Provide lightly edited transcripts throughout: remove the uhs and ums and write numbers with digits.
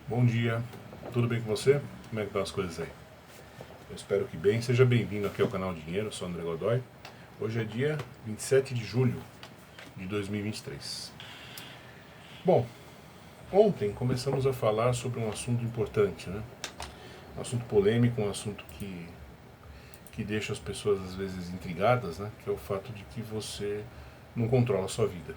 Bom dia, tudo bem com você? Como é que estão as coisas aí? Eu espero que bem. Seja bem-vindo aqui ao canal Dinheiro, eu sou André Godoy. Hoje é dia 27 de julho de 2023. Bom, ontem começamos a falar sobre um assunto importante, né? Um assunto polêmico, um assunto que deixa as pessoas às vezes intrigadas, né? Que é o fato de que você não controla a sua vida.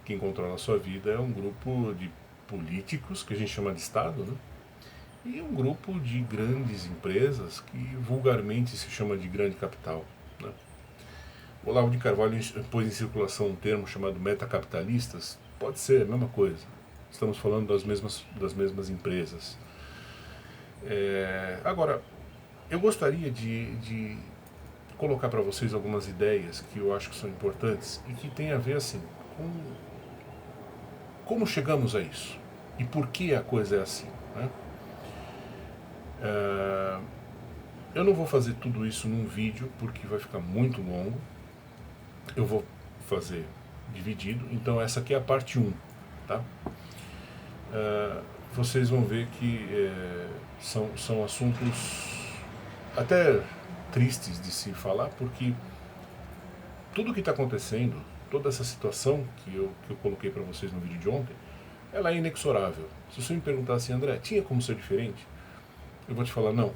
Quem controla a sua vida é um grupo de políticos, que a gente chama de Estado, né? E um grupo de grandes empresas que vulgarmente se chama de grande capital, né? O Olavo de Carvalho pôs em circulação um termo chamado metacapitalistas. Pode ser a mesma coisa. Estamos falando das mesmas empresas. Agora, eu gostaria de colocar para vocês algumas ideias que eu acho que são importantes e que tem a ver assim com como chegamos a isso e por que a coisa é assim, né? Eu não vou fazer tudo isso num vídeo porque vai ficar muito longo. Eu vou fazer dividido. Então essa aqui é a parte 1, tá? Vocês vão ver que são assuntos até tristes de se falar, porque tudo que está acontecendo, toda essa situação que eu coloquei para vocês no vídeo de ontem, ela é inexorável. Se você me perguntar assim, André, tinha como ser diferente? Eu vou te falar não.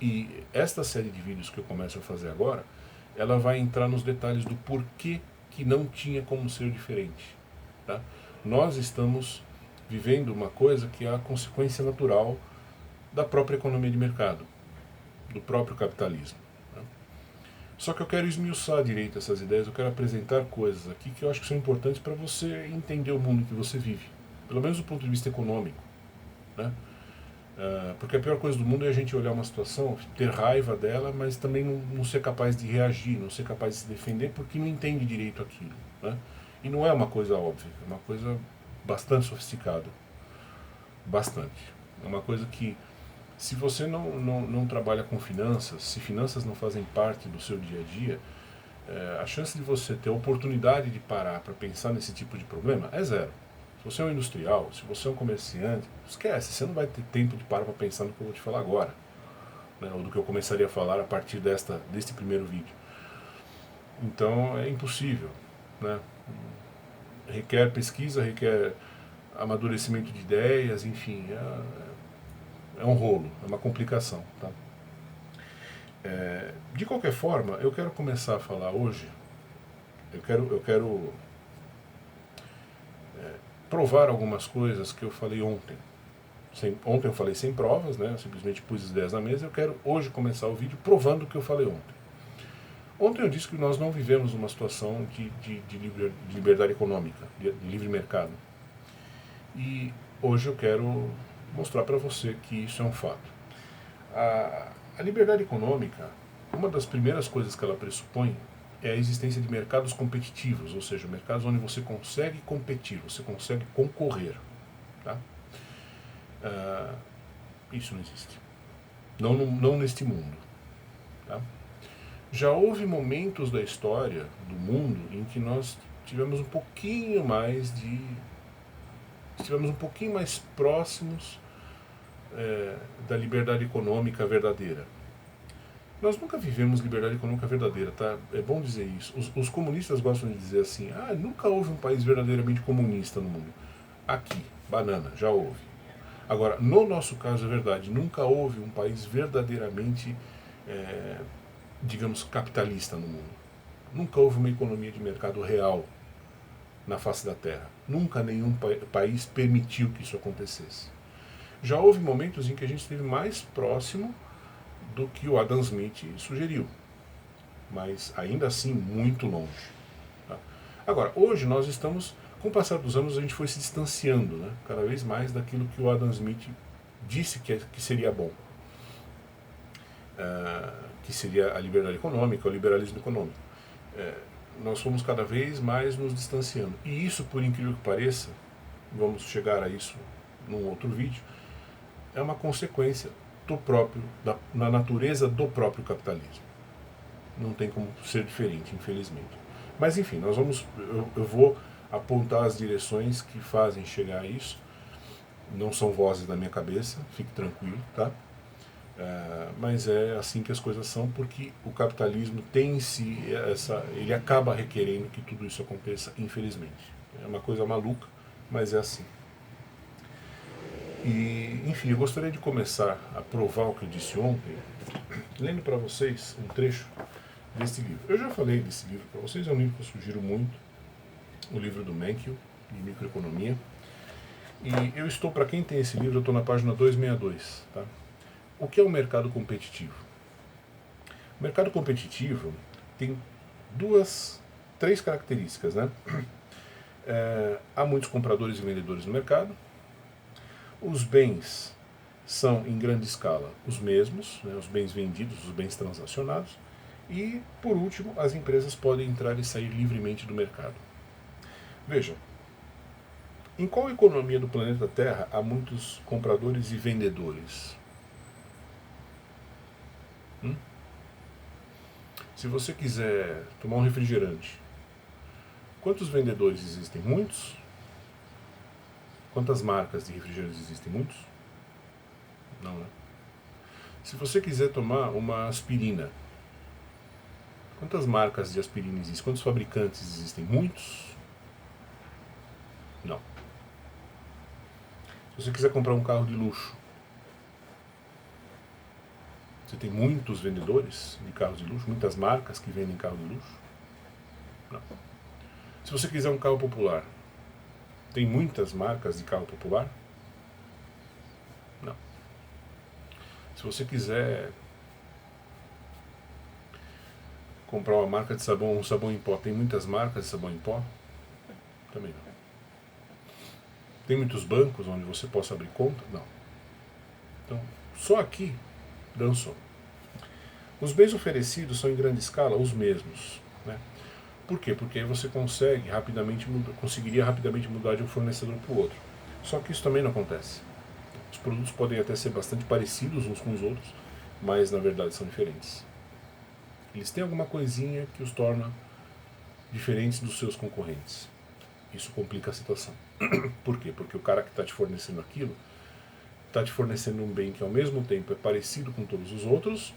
E esta série de vídeos que eu começo a fazer agora, ela vai entrar nos detalhes do porquê que não tinha como ser diferente. Tá? Nós estamos vivendo uma coisa que é a consequência natural da própria economia de mercado, do próprio capitalismo. Tá? Só que eu quero esmiuçar direito essas ideias, eu quero apresentar coisas aqui que eu acho que são importantes para você entender o mundo que você vive, pelo menos do ponto de vista econômico. Né? Porque a pior coisa do mundo é a gente olhar uma situação, ter raiva dela, mas também não ser capaz de reagir, não ser capaz de se defender porque não entende direito aquilo. Né? E não é uma coisa óbvia, é uma coisa bastante sofisticada. Bastante. É uma coisa que, se você não trabalha com finanças, se finanças não fazem parte do seu dia a dia, a chance de você ter a oportunidade de parar para pensar nesse tipo de problema é zero. Se você é um industrial, se você é um comerciante, esquece, você não vai ter tempo de parar para pensar no que eu vou te falar agora, né, ou do que eu começaria a falar a partir deste primeiro vídeo. Então é impossível, né? Requer pesquisa, requer amadurecimento de ideias, enfim, é um rolo, é uma complicação. Tá? De qualquer forma, eu quero começar a falar hoje, eu quero provar algumas coisas que eu falei ontem. Ontem eu falei sem provas, né? Eu simplesmente pus as ideias na mesa. Eu quero hoje começar o vídeo provando o que eu falei ontem. Ontem eu disse que nós não vivemos uma situação de liberdade econômica, de livre mercado. E hoje eu quero mostrar para você que isso é um fato. A liberdade econômica, uma das primeiras coisas que ela pressupõe é a existência de mercados competitivos, ou seja, mercados onde você consegue competir, você consegue concorrer. Tá? Isso não existe. Não neste mundo. Tá? Já houve momentos da história do mundo em que nós tivemos um pouquinho mais de. Estivemos um pouquinho mais próximos da liberdade econômica verdadeira. Nós nunca vivemos liberdade econômica verdadeira, tá? É bom dizer isso. Os comunistas gostam de dizer assim, nunca houve um país verdadeiramente comunista no mundo. Aqui, banana, já houve. Agora, no nosso caso é verdade, nunca houve um país verdadeiramente, digamos, capitalista no mundo. Nunca houve uma economia de mercado real na face da Terra. Nunca nenhum país permitiu que isso acontecesse. Já houve momentos em que a gente esteve mais próximo do que o Adam Smith sugeriu, mas ainda assim muito longe. Tá? Agora, hoje nós estamos, com o passar dos anos, a gente foi se distanciando, né, cada vez mais daquilo que o Adam Smith disse que seria bom, que seria a liberdade econômica, o liberalismo econômico. Nós fomos cada vez mais nos distanciando. E isso, por incrível que pareça, vamos chegar a isso num outro vídeo, é uma consequência na natureza do próprio capitalismo. Não tem como ser diferente, infelizmente. Mas enfim, eu vou apontar as direções que fazem chegar a isso. Não são vozes da minha cabeça, fique tranquilo, tá? Mas é assim que as coisas são, porque o capitalismo tem em si ele acaba requerendo que tudo isso aconteça, infelizmente. É uma coisa maluca, mas é assim. E, enfim, eu gostaria de começar a provar o que eu disse ontem, lendo para vocês um trecho desse livro. Eu já falei desse livro para vocês, é um livro que eu sugiro muito, o livro do Menkio, de microeconomia. E eu estou, para quem tem esse livro, eu estou na página 262, tá? O que é o mercado competitivo? O mercado competitivo tem três características, né? Há muitos compradores e vendedores no mercado. Os bens são, em grande escala, os mesmos, né? Os bens vendidos, os bens transacionados. E, por último, as empresas podem entrar e sair livremente do mercado. Vejam, em qual economia do planeta Terra há muitos compradores e vendedores? Se você quiser tomar um refrigerante, quantos vendedores existem? Muitos? Quantas marcas de refrigerantes existem? Muitos? Não, né? Se você quiser tomar uma aspirina, quantas marcas de aspirina existem? Quantos fabricantes existem? Muitos? Não. Se você quiser comprar um carro de luxo, você tem muitos vendedores de carros de luxo, muitas marcas que vendem carro de luxo? Não. Se você quiser um carro popular, tem muitas marcas de carro popular? Não. Se você quiser comprar uma marca de sabão, um sabão em pó, tem muitas marcas de sabão em pó? Também não. Tem muitos bancos onde você possa abrir conta? Não. Então, só aqui dançou. Os bens oferecidos são em grande escala os mesmos, né? Por quê? Porque aí você conseguiria rapidamente mudar de um fornecedor para o outro. Só que isso também não acontece. Os produtos podem até ser bastante parecidos uns com os outros, mas na verdade são diferentes. Eles têm alguma coisinha que os torna diferentes dos seus concorrentes. Isso complica a situação. Por quê? Porque o cara que está te fornecendo aquilo está te fornecendo um bem que ao mesmo tempo é parecido com todos os outros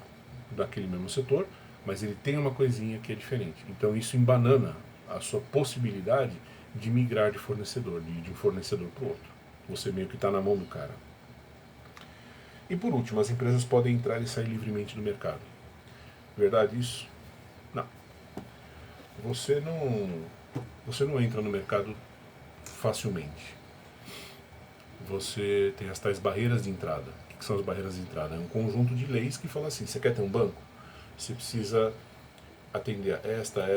daquele mesmo setor, mas ele tem uma coisinha que é diferente. Então isso embanana a sua possibilidade de migrar de fornecedor, de um fornecedor para o outro. Você meio que está na mão do cara. E por último, as empresas podem entrar e sair livremente do mercado. Verdade isso? Não. Você não entra no mercado facilmente. Você tem as tais barreiras de entrada. O que são as barreiras de entrada? É um conjunto de leis que fala assim, você quer ter um banco? Você precisa atender a esta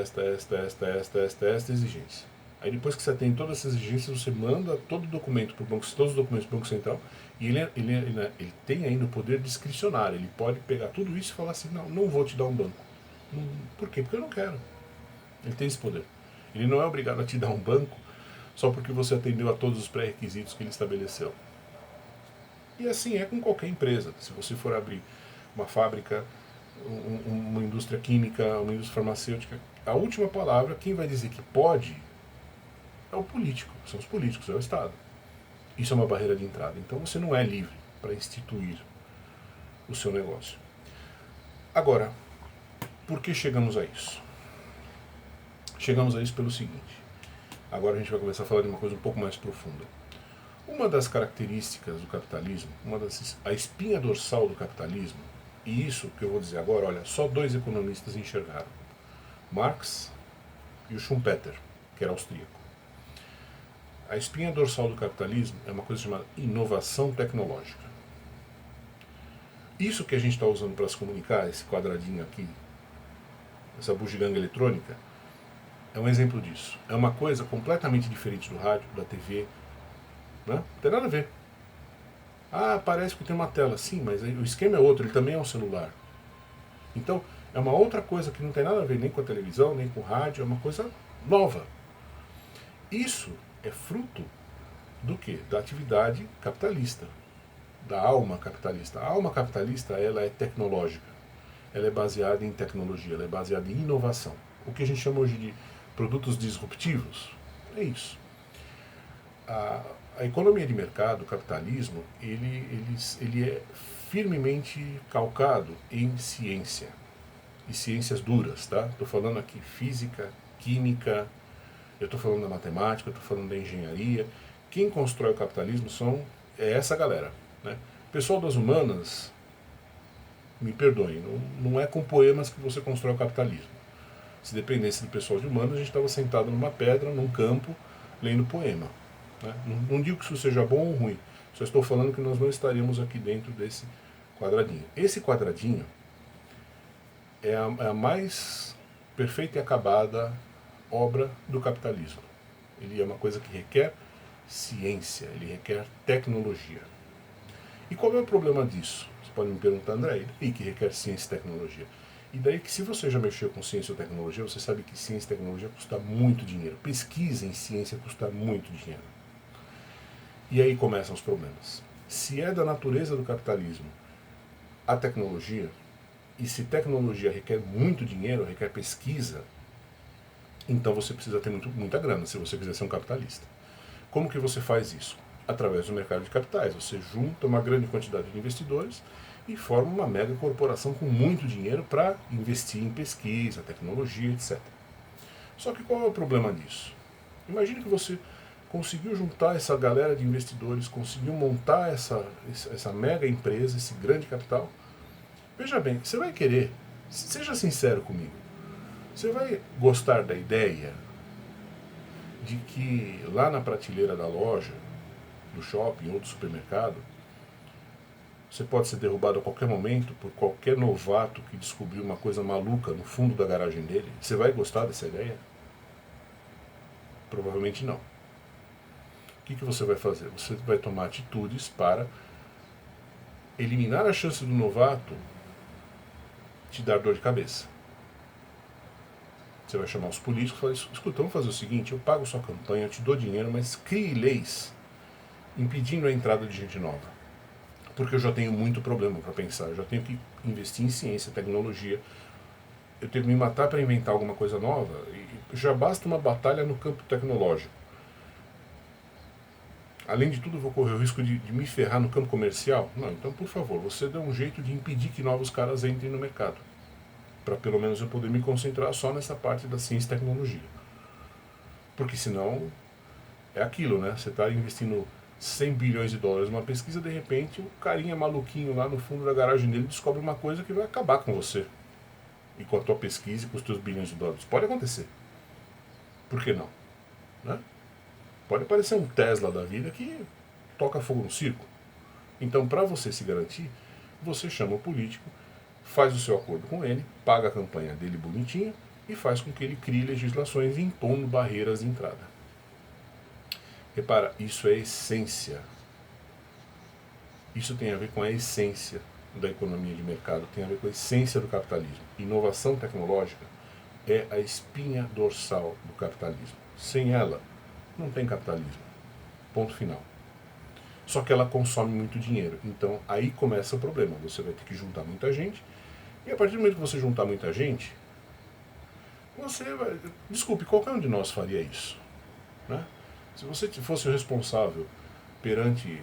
exigência. Aí depois que você atende todas essas exigências, você manda todo documento pro banco, todos os documentos para o Banco Central, e ele tem ainda o poder discricionário. Ele pode pegar tudo isso e falar assim, não vou te dar um banco. Por quê? Porque eu não quero. Ele tem esse poder. Ele não é obrigado a te dar um banco só porque você atendeu a todos os pré-requisitos que ele estabeleceu. E assim é com qualquer empresa. Se você for abrir uma fábrica, uma indústria química, uma indústria farmacêutica, a última palavra, quem vai dizer que pode, é o político. São os políticos, é o Estado. Isso é uma barreira de entrada. Então você não é livre para instituir o seu negócio. Agora, por que chegamos a isso? Chegamos a isso pelo seguinte. Agora a gente vai começar a falar de uma coisa um pouco mais profunda. Uma das características do capitalismo, a espinha dorsal do capitalismo, e isso que eu vou dizer agora, olha, só dois economistas enxergaram. Marx e o Schumpeter, que era austríaco. A espinha dorsal do capitalismo é uma coisa chamada inovação tecnológica. Isso que a gente está usando para se comunicar, esse quadradinho aqui, essa bugiganga eletrônica, é um exemplo disso. É uma coisa completamente diferente do rádio, da TV. Né? Não tem nada a ver. Ah, parece que tem uma tela. Sim, mas o esquema é outro, ele também é um celular. Então, é uma outra coisa que não tem nada a ver nem com a televisão, nem com o rádio, é uma coisa nova. Isso é fruto do quê? Da atividade capitalista, da alma capitalista. A alma capitalista, ela é tecnológica. Ela é baseada em tecnologia, ela é baseada em inovação. O que a gente chama hoje de produtos disruptivos, é isso. A economia de mercado, o capitalismo, ele é firmemente calcado em ciência. E ciências duras, tá? Estou falando aqui física, química, eu estou falando da matemática, eu estou falando da engenharia. Quem constrói o capitalismo é essa galera, né? O pessoal das humanas, me perdoem, não é com poemas que você constrói o capitalismo. Se dependesse do pessoal de humanas, a gente estava sentado numa pedra, num campo, lendo poema. Né? Não digo que isso seja bom ou ruim, só estou falando que nós não estaríamos aqui dentro desse quadradinho. Esse quadradinho é a mais perfeita e acabada obra do capitalismo. Ele é uma coisa que requer ciência, ele requer tecnologia. E qual é o problema disso? Você pode me perguntar, André, e que requer ciência e tecnologia? E daí que se você já mexeu com ciência ou tecnologia, você sabe que ciência e tecnologia custa muito dinheiro. Pesquisa em ciência custa muito dinheiro. E aí começam os problemas. Se é da natureza do capitalismo a tecnologia, e se tecnologia requer muito dinheiro, requer pesquisa, então você precisa ter muita grana se você quiser ser um capitalista. Como que você faz isso? Através do mercado de capitais. Você junta uma grande quantidade de investidores e forma uma mega corporação com muito dinheiro para investir em pesquisa, tecnologia, etc. Só que qual é o problema disso? Imagine que você conseguiu juntar essa galera de investidores, conseguiu montar essa mega empresa, esse grande capital. Veja bem, você vai querer, seja sincero comigo, você vai gostar da ideia de que lá na prateleira da loja, do shopping ou do supermercado, você pode ser derrubado a qualquer momento por qualquer novato que descobriu uma coisa maluca no fundo da garagem dele? Você vai gostar dessa ideia? Provavelmente não. O que você vai fazer? Você vai tomar atitudes para eliminar a chance do novato te dar dor de cabeça. Você vai chamar os políticos e falar, escuta, vamos fazer o seguinte, eu pago sua campanha, eu te dou dinheiro, mas crie leis impedindo a entrada de gente nova. Porque eu já tenho muito problema para pensar, eu já tenho que investir em ciência, tecnologia, eu tenho que me matar para inventar alguma coisa nova, e já basta uma batalha no campo tecnológico. Além de tudo, eu vou correr o risco de me ferrar no campo comercial? Não, então, por favor, você dê um jeito de impedir que novos caras entrem no mercado. Para pelo menos eu poder me concentrar só nessa parte da ciência e tecnologia. Porque senão, é aquilo, né? Você está investindo 100 bilhões de dólares numa pesquisa, de repente, o carinha maluquinho lá no fundo da garagem dele descobre uma coisa que vai acabar com você. E com a tua pesquisa e com os teus bilhões de dólares. Pode acontecer. Por que não? Né? Pode aparecer um Tesla da vida que toca fogo no circo. Então, para você se garantir, você chama o político, faz o seu acordo com ele, paga a campanha dele bonitinho e faz com que ele crie legislações impondo barreiras de entrada. Repara, isso é essência. Isso tem a ver com a essência da economia de mercado, tem a ver com a essência do capitalismo. Inovação tecnológica é a espinha dorsal do capitalismo. Sem ela, não tem capitalismo. Ponto final. Só que ela consome muito dinheiro. Então aí começa o problema. Você vai ter que juntar muita gente. E a partir do momento que você juntar muita gente, você vai... Desculpe, qualquer um de nós faria isso. Né? Se você fosse o responsável perante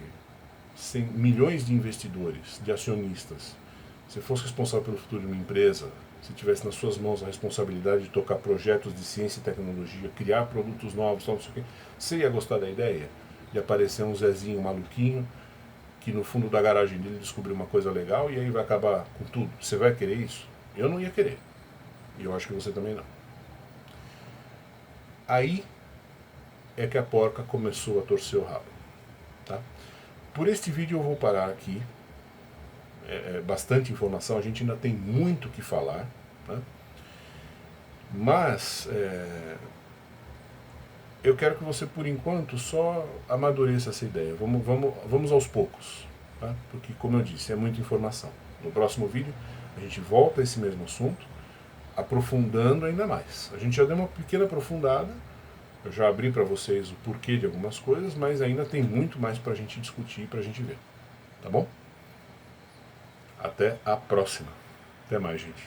milhões de investidores, de acionistas, se fosse responsável pelo futuro de uma empresa, se tivesse nas suas mãos a responsabilidade de tocar projetos de ciência e tecnologia, criar produtos novos, não sei o quê, você ia gostar da ideia de aparecer um Zezinho maluquinho que no fundo da garagem dele descobriu uma coisa legal e aí vai acabar com tudo? Você vai querer isso? Eu não ia querer. E eu acho que você também não. Aí é que a porca começou a torcer o rabo. Tá? Por este vídeo eu vou parar aqui. É bastante informação, a gente ainda tem muito o que falar. Né? Mas eu quero que você, por enquanto, só amadureça essa ideia. Vamos aos poucos. Tá? Porque, como eu disse, é muita informação. No próximo vídeo, a gente volta a esse mesmo assunto, aprofundando ainda mais. A gente já deu uma pequena aprofundada, eu já abri para vocês o porquê de algumas coisas, mas ainda tem muito mais para a gente discutir e para a gente ver. Tá bom? Até a próxima. Até mais, gente.